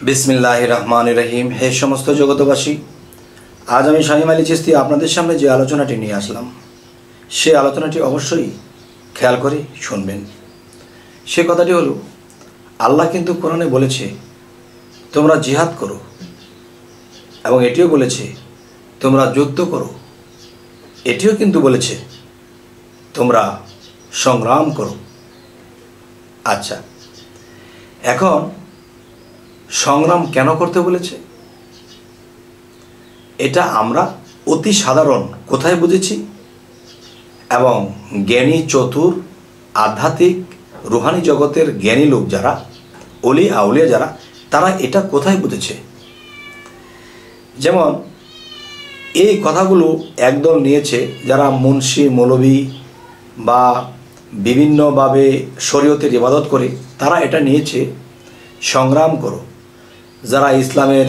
বিসমিল্লাহির রহমানির রহিম। হে সমস্ত জগতবাসী, আজ আমি শামীম আলী চিশতি আপনাদের সামনে যে আলোচনাটি নিয়ে আসলাম, সে আলোচনাটি অবশ্যই খেয়াল করে শুনবেন। সে কথাটি হলো, আল্লাহ কিন্তু কোরআনে বলেছে তোমরা জিহাদ করো, এবং এটিও বলেছে তোমরা যুদ্ধ করো। এটিও কিন্তু বলেছে তোমরা সংগ্রাম করো। আচ্ছা, এখন সংগ্রাম কেন করতে বলেছে? এটা আমরা অতি সাধারণ কোথায় বুঝেছি, এবং জ্ঞানী চতুর আধ্যাত্মিক রুহানি জগতের জ্ঞানী লোক যারা, অলি আউলিয়া যারা, তারা এটা কোথায় বুঝেছে? যেমন এই কথাগুলো একদল নিয়েছে যারা মুন্সি মৌলবি বা বিভিন্নভাবে শরীয়তের ইবাদত করে, তারা এটা নিয়েছে সংগ্রাম করো। যারা ইসলামের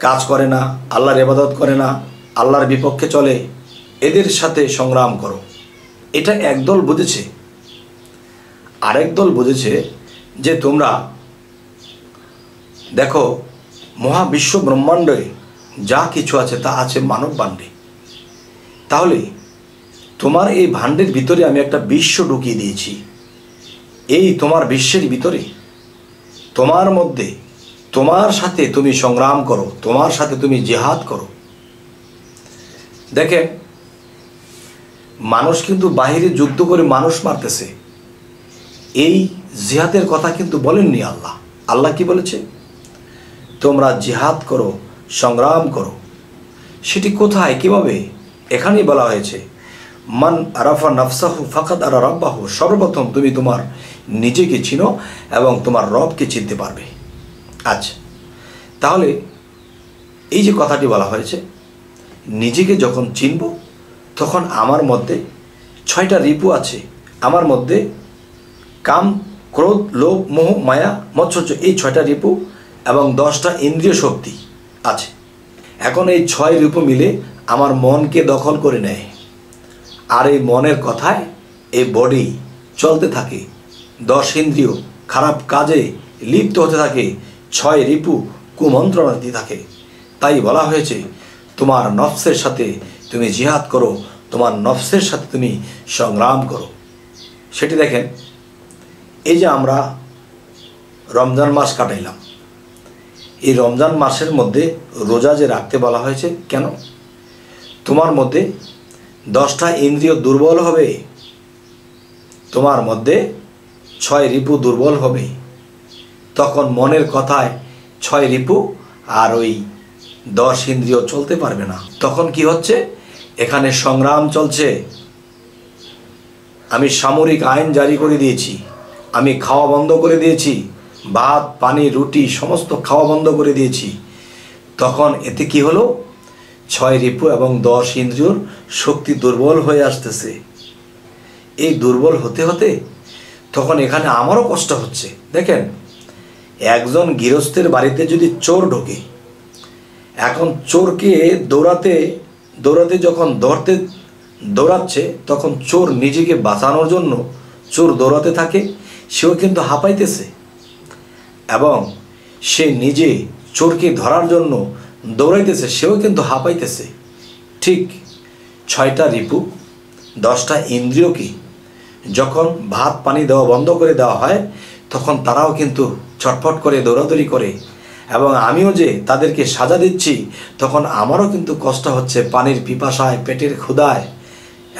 কাজ করে না, আল্লাহর ইবাদত করে না, আল্লাহর বিপক্ষে চলে, এদের সাথে সংগ্রাম করো। এটা একদল বুঝেছে। আরেক দল বুঝেছে যে তোমরা দেখো মহাবিশ্ব ব্রহ্মাণ্ডে যা কিছু আছে তা আছে মানব ভাণ্ডে। তাহলে তোমার এই ভাণ্ডের ভিতরে আমি একটা বিশ্ব ঢুকিয়ে দিয়েছি। এই তোমার বিশ্বের ভিতরে তোমার মধ্যে তোমার সাথে তুমি সংগ্রাম করো, তোমার সাথে তুমি জিহাদ করো। দেখেন, মানুষ কিন্তু বাহিরে যুদ্ধ করে মানুষ মারতেছে। এই জিহাদের কথা কিন্তু বলেননি আল্লাহ। আল্লাহ কি বলেছে? তোমরা জিহাদ করো, সংগ্রাম করো। সেটি কোথায়, কিভাবে? এখানেই বলা হয়েছে মান আরাফা নাফসাহু ফাকাদ আরা রাব্বাহু। সর্বপ্রথম তুমি তোমার নিজেকে চিনো এবং তোমার রবকে চিনতে পারবে। আচ্ছা, তাহলে এই যে কথাটি বলা হয়েছে, নিজেকে যখন চিনব তখন আমার মধ্যে 6টা রিপু আছে। আমার মধ্যে কাম, ক্রোধ, লোভ, মোহ, মায়া, মৎসর্য, এই 6টা রিপু এবং 10টা ইন্দ্রিয় শক্তি আছে। এখন এই 6 রিপু মিলে আমার মনকে দখল করে নেয়, আর এই মনের কথায় এই বডি চলতে থাকে। 10 ইন্দ্রিয় খারাপ কাজে লিপ্ত হতে থাকে, 6 রিপু কুমন্ত্রণা দিতে থাকে। তাই বলা হয়েছে তোমার নফসের সাথে তুমি জিহাদ করো, তোমার নফসের সাথে তুমি সংগ্রাম করো। সেটি দেখেন, এই যে আমরা রমজান মাস কাটাইলাম, এই রমজান মাসের মধ্যে রোজা যে রাখতে বলা হয়েছে কেন? তোমার মধ্যে 10টা ইন্দ্রিয় দুর্বল হবে, তোমার মধ্যে 6 রিপু দুর্বল হবে। তখন মনের কথায় 6 রিপু আর ওই 10 ইন্দ্রিয় চলতে পারবে না। তখন কি হচ্ছে? এখানে সংগ্রাম চলছে। আমি সামরিক আইন জারি করে দিয়েছি, আমি খাওয়া বন্ধ করে দিয়েছি, ভাত পানি রুটি সমস্ত খাওয়া বন্ধ করে দিয়েছি। তখন এতে কি হলো? 6 রিপু এবং 10 ইন্দ্রিয়র শক্তি দুর্বল হয়ে আসতেছে। এই দুর্বল হতে হতে তখন এখানে আমারও কষ্ট হচ্ছে। দেখেন, একজন গৃহস্থের বাড়িতে যদি চোর ঢোকে, এখন চোরকে দৌড়াতে দৌড়াতে যখন দৌড়াচ্ছে, তখন চোর নিজেকে বাঁচানোর জন্য চোর দৌড়াতে থাকে, সেও কিন্তু হাঁপাইতেছে, এবং সে নিজে চোরকে ধরার জন্য দৌড়াইতেছে, সেও কিন্তু হাঁপাইতেছে। ঠিক 6টা রিপু 10টা ইন্দ্রিয়কে যখন ভাত পানি দেওয়া বন্ধ করে দেওয়া হয়, তখন তারাও কিন্তু ছটফট করে দৌড়াদৌড়ি করে। এবং আমিও যে তাদেরকে সাজা দিচ্ছি, তখন আমারও কিন্তু কষ্ট হচ্ছে, পানির পিপাসায়, পেটের ক্ষুধায়,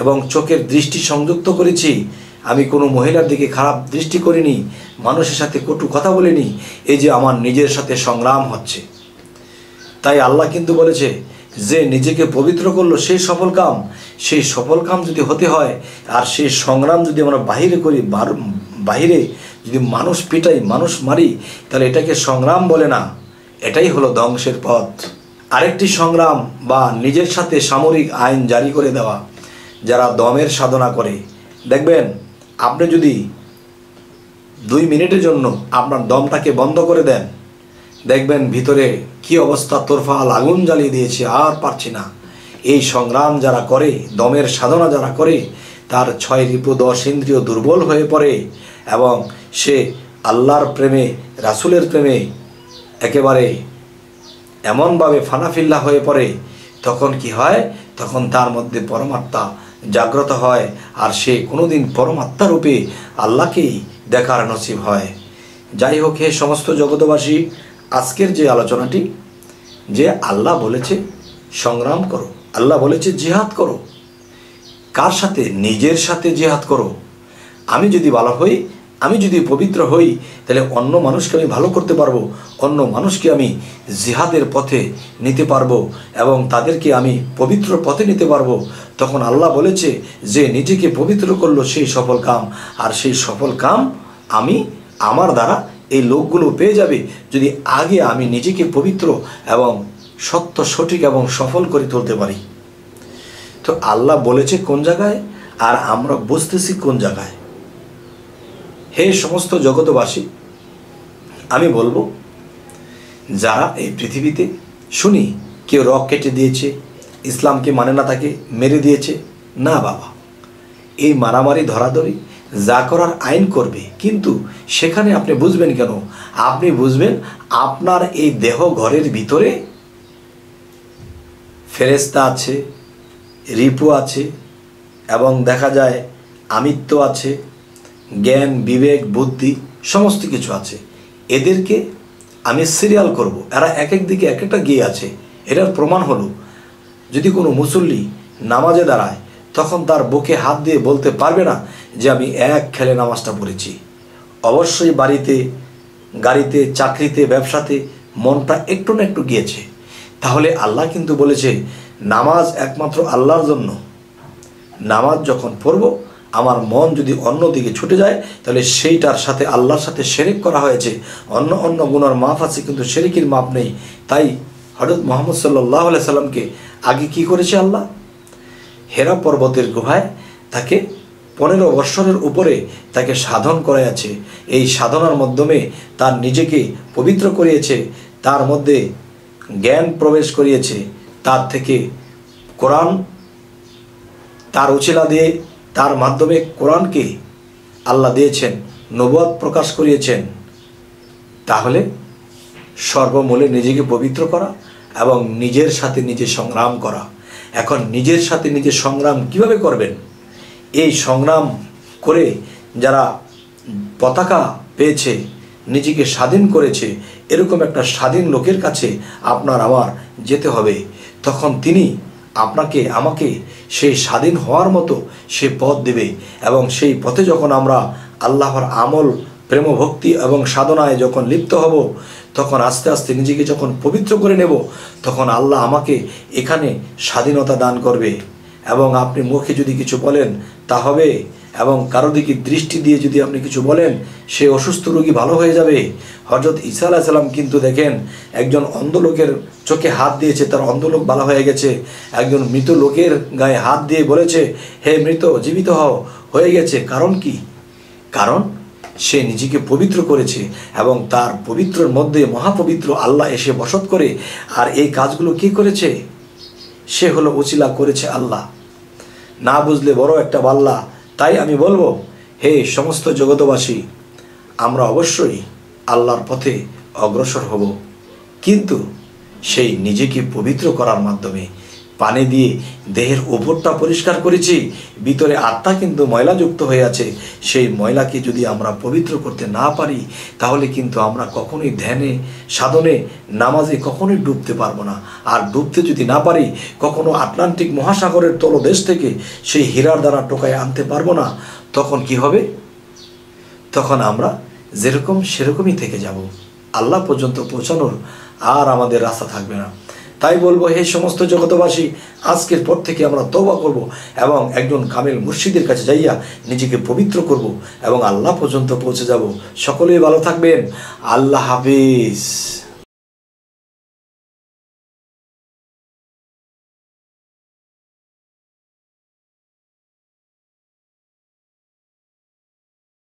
এবং চোখের দৃষ্টি সংযুক্ত করেছি। আমি কোনো মহিলার দিকে খারাপ দৃষ্টি করিনি, মানুষের সাথে কটু কথা বলিনি। এই যে আমার নিজের সাথে সংগ্রাম হচ্ছে। তাই আল্লাহ কিন্তু বলেছে যে নিজেকে পবিত্র করলো সেই সফল কাম। সেই সফল কাম যদি হতে হয়, আর সেই সংগ্রাম যদি আমরা বাহিরে করি, বাহিরে যদি মানুষ পিটাই, মানুষ মারি, তাহলে এটাকে সংগ্রাম বলে না, এটাই হলো ধ্বংসের পথ। আরেকটি সংগ্রাম বা নিজের সাথে সামরিক আইন জারি করে দেওয়া, যারা দমের সাধনা করে, দেখবেন আপনি যদি 2 মিনিটের জন্য আপনার দমটাকে বন্ধ করে দেন, দেখবেন ভিতরে কি অবস্থা, তোরফাল আগুন জ্বালিয়ে দিয়েছে, আর পারছি না। এই সংগ্রাম যারা করে, দমের সাধনা যারা করে, তার 6 রিপু 10 ইন্দ্রিয় দুর্বল হয়ে পড়ে, এবং সে আল্লাহর প্রেমে, রাসূলের প্রেমে একেবারে এমনভাবে ফানাফিল্লা হয়ে পড়ে, তখন কি হয়, তখন তার মধ্যে পরমাত্মা জাগ্রত হয়, আর সে কোনোদিন পরমাত্মা রূপে আল্লাহকেই দেখার নসিব হয়। যাই হোক, হে সমস্ত জগতবাসী, আজকের যে আলোচনাটি, যে আল্লাহ বলেছে সংগ্রাম করো, আল্লাহ বলেছে জিহাদ করো। কার সাথে? নিজের সাথে জিহাদ করো। আমি যদি ভালো হই, আমি যদি পবিত্র হই, তাহলে অন্য মানুষকে আমি ভালো করতে পারবো, অন্য মানুষকে আমি জিহাদের পথে নিতে পারবো এবং তাদেরকে আমি পবিত্র পথে নিতে পারবো। তখন আল্লাহ বলেছে যে নিজেকে পবিত্র করলো সেই সফল কাম, আর সেই সফল কাম আমি আমার দ্বারা এই লোকগুলো পেয়ে যাবে যদি আগে আমি নিজেকে পবিত্র এবং সত্য, সঠিক এবং সফল করে তুলতে পারি। তো আল্লাহ বলেছে কোন জায়গায়, আর আমরা বুঝতেছি কোন জায়গায়। হে সমস্ত জগতবাসী, আমি বলবো, যারা এই পৃথিবীতে শুনি কেউ রক কেটে দিয়েছে, ইসলামকে মানে না, তাকে মেরে দিয়েছে, না বাবা, এই মারামারি ধরাধরি যা করার আইন করবে, কিন্তু সেখানে আপনি বুঝবেন কেন? আপনি বুঝবেন আপনার এই দেহ ঘরের ভিতরে ফেরেশতা আছে, রিপু আছে, এবং দেখা যায় আমিত্ব আছে, জ্ঞান, বিবেক, বুদ্ধি সমস্ত কিছু আছে। এদেরকে আমি সিরিয়াল করব, এরা এক এক দিকে এক একটা গিয়ে আছে। এটার প্রমাণ হলো, যদি কোনো মুসল্লি নামাজে দাঁড়ায়, তখন তার বুকে হাত দিয়ে বলতে পারবে না যে আমি এক খেলে নামাজটা পড়েছি। অবশ্যই বাড়িতে, গাড়িতে, চাকরিতে, ব্যবসাতে মনটা একটু না একটু গিয়েছে। তাহলে আল্লাহ কিন্তু বলেছে নামাজ একমাত্র আল্লাহর জন্য। নামাজ যখন পড়ব, আমার মন যদি অন্য দিকে ছুটে যায়, তাহলে সেইটার সাথে আল্লাহর সাথে শিরক করা হয়েছে। অন্য গুনার মাফ আছে, কিন্তু শিরকের মাফ নেই। তাই হযরত মুহাম্মদ সাল্লাল্লাহু আলাইহি সাল্লামকে আগে কি করেছে আল্লাহ? হেরা পর্বতের গুহায় তাকে 15 বৎসরের উপরে তাকে সাধন করাইয়াছে। এই সাধনার মাধ্যমে তার নিজেকে পবিত্র করিয়েছে, তার মধ্যে জ্ঞান প্রবেশ করিয়েছে, তার থেকে কোরআন, তার উছিলা দিয়ে, তার মাধ্যমে কোরআনকে আল্লাহ দিয়েছেন, নবুয়ত প্রকাশ করিয়েছেন। তাহলে সর্বমূলে নিজেকে পবিত্র করা এবং নিজের সাথে নিজে সংগ্রাম করা। এখন নিজের সাথে নিজে সংগ্রাম কিভাবে করবেন? এই সংগ্রাম করে যারা পতাকা পেয়েছে, নিজেকে স্বাধীন করেছে, এরকম একটা স্বাধীন লোকের কাছে আপনার আমার যেতে হবে। তখন তিনি আপনাকে আমাকে সেই স্বাধীন হওয়ার মতো সে পথ দেবে, এবং সেই পথে যখন আমরা আল্লাহর আমল, প্রেম, ভক্তি এবং সাধনায় যখন লিপ্ত হব, তখন আস্তে আস্তে নিজেকে যখন পবিত্র করে নেব, তখন আল্লাহ আমাকে এখানে স্বাধীনতা দান করবে। এবং আপনি মুখে যদি কিছু বলেন তা হবে, এবং কারো দিকে দৃষ্টি দিয়ে যদি আপনি কিছু বলেন, সে অসুস্থ রোগী ভালো হয়ে যাবে। হযরত ঈসা আলাইহিস সালাম কিন্তু দেখেন, একজন অন্ধ লোকের চোখে হাত দিয়েছে, তার অন্ধ লোক ভালো হয়ে গেছে। একজন মৃত লোকের গায়ে হাত দিয়ে বলেছে, হে মৃত, জীবিত হও, হয়ে গেছে। কারণ কি? কারণ সে নিজেকে পবিত্র করেছে, এবং তার পবিত্রের মধ্যে মহাপবিত্র আল্লাহ এসে বসত করে। আর এই কাজগুলো কি করেছে? সে হলো উছিলা করেছে আল্লাহ। না বুঝলে বড় একটা বাল্লা। তাই আমি বলবো, হে সমস্ত জগতবাসী, আমরা অবশ্যই আল্লাহর পথে অগ্রসর হব, কিন্তু সেই নিজেকে পবিত্র করার মাধ্যমে। পানি দিয়ে দেহের উপরটা পরিষ্কার করেছি, ভিতরে আত্মা কিন্তু ময়লাযুক্ত হয়ে আছে। সেই ময়লাকে যদি আমরা পবিত্র করতে না পারি, তাহলে কিন্তু আমরা কখনোই ধ্যানে, সাধনে, নামাজে কখনোই ডুবতে পারবো না। আর ডুবতে যদি না পারি, কখনো আটলান্টিক মহাসাগরের তলদেশ থেকে সেই হীরার দ্বারা টোকায় আনতে পারবো না। তখন কি হবে? তখন আমরা যেরকম সেরকমই থেকে যাব, আল্লাহ পর্যন্ত পৌঁছানোর আর আমাদের রাস্তা থাকবে না। তাই বলবো, হে সমস্ত জগতবাসী, আজকের পর থেকে আমরা তওবা করব এবং একজন কামেল মুর্শিদের কাছে যাইয়া নিজেকে পবিত্র করব এবং আল্লাহ পর্যন্ত পৌঁছে যাব। সকলেই ভালো থাকবেন। আল্লাহ হাফেজ।